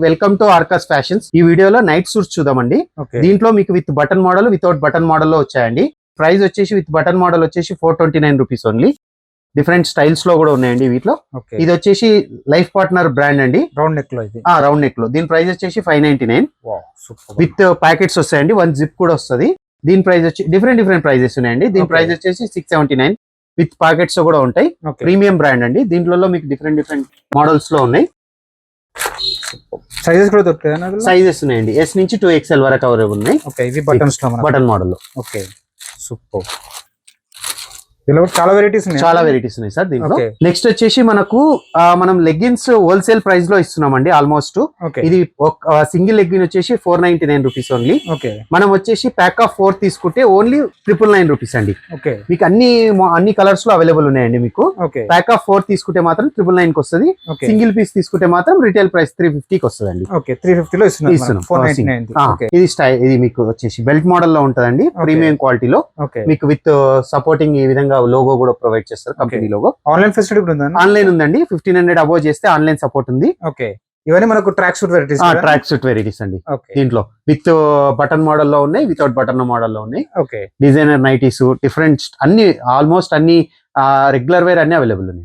Welcome to ఆర్కాస్ fashions. ఈ వీడియోలో night suits చూద్దామండి. దీంట్లో మీకు with button model, without button model లో వచ్చాయండి. ప్రైస్ వచ్చేసి విత్ బటన్ మోడల్ వచ్చేసి 429 రూపీస్ ఓన్లీ. డిఫరెంట్ స్టైల్స్ లో కూడా ఉన్నాయండి వీటిలో. ఇది వచ్చేసి లైఫ్ పార్ట్నర్ బ్రాండ్ అండి. రౌండ్ నెక్ లో ఇది. రౌండ్ నెక్ లో దీని ప్రైస్ వచ్చేసి 599 విత్ ప్యాకెట్స్ వస్తాయండి. 1 జిప్ కూడా వస్తుంది. దీని ప్రైస్ వచ్చి డిఫరెంట్ ప్రైజెస్ ఉన్నాయండి. దీని ప్రైస్ వచ్చేసి 679 విత్ ప్యాకెట్స్ కూడా ఉంటాయి. ప్రీమియం బ్రాండ్ అండి. దీంట్లో మీకు డిఫరెంట్ మోడల్స్ లో ఉన్నాయి. సైజెస్ కూడా దొరుకుతాయి. సైజెస్ ఉన్నాయండి. S నుంచి 2XL వరకు అవైలబుల్ ఉన్నాయి. ఇది బటన్ మోడల్ లో. సూపర్. దీనిలో చాలా వెరైటీస్ ఉన్నాయి సార్ దీంట్లో. నెక్స్ట్ వచ్చేసి మనం లెగ్గిన్స్ హోల్సేల్ ప్రైస్ లో ఇస్తున్నామండి. ఆల్మోస్ట్ ఇది సింగిల్ లెగ్గిన్ వచ్చేసి 499 రూపీస్ ఓన్లీ. మనం వచ్చేసి ప్యాక్ ఆఫ్ 4 తీసుకుంటే ఓన్లీ 999 రూపీస్ అండి. మీకు అన్ని కలర్స్ లో అవైలబుల్ ఉన్నాయండి. మీకు ప్యాక్ ఆఫ్ 4 తీసుకుంటే మాత్రం 999 కి వస్తుంది. సింగిల్ పీస్ తీసుకుంటే మాత్రం రిటైల్ ప్రైస్ 350 కి వస్తుంది. 350 లో ఇస్తున్నాం. ఇది మీకు వచ్చేసి బెల్ట్ మోడల్ లో ఉంటదండి. ప్రీమియం క్వాలిటీలో మీకు విత్ సపోర్టింగ్ ఈ విధంగా లోగో కూడా ప్రొవైడ్ చేస్తారు. Company logo. ఆన్లైన్ ఫెసిలిటీ కూడా ఉందా? ఆన్లైన్ ఉందండి. 1500 అబోవ్ చేస్తే ఆన్లైన్ సపోర్ట్ ఉంది. ఇవన్నీ మనకు ట్రాక్ సూట్ వెరైటీస్ అండి. దీంట్లో విత్ బటన్ మోడల్ లో ఉన్నాయి, వితౌట్ బటన్ మోడల్ లో ఉన్నాయి. డిజైనర్ నైటీస్ డిఫరెంట్ ఆల్మోస్ట్ అన్ని రెగ్యులర్ వేర్ అన్ని అవైలబుల్ ఉన్నాయి.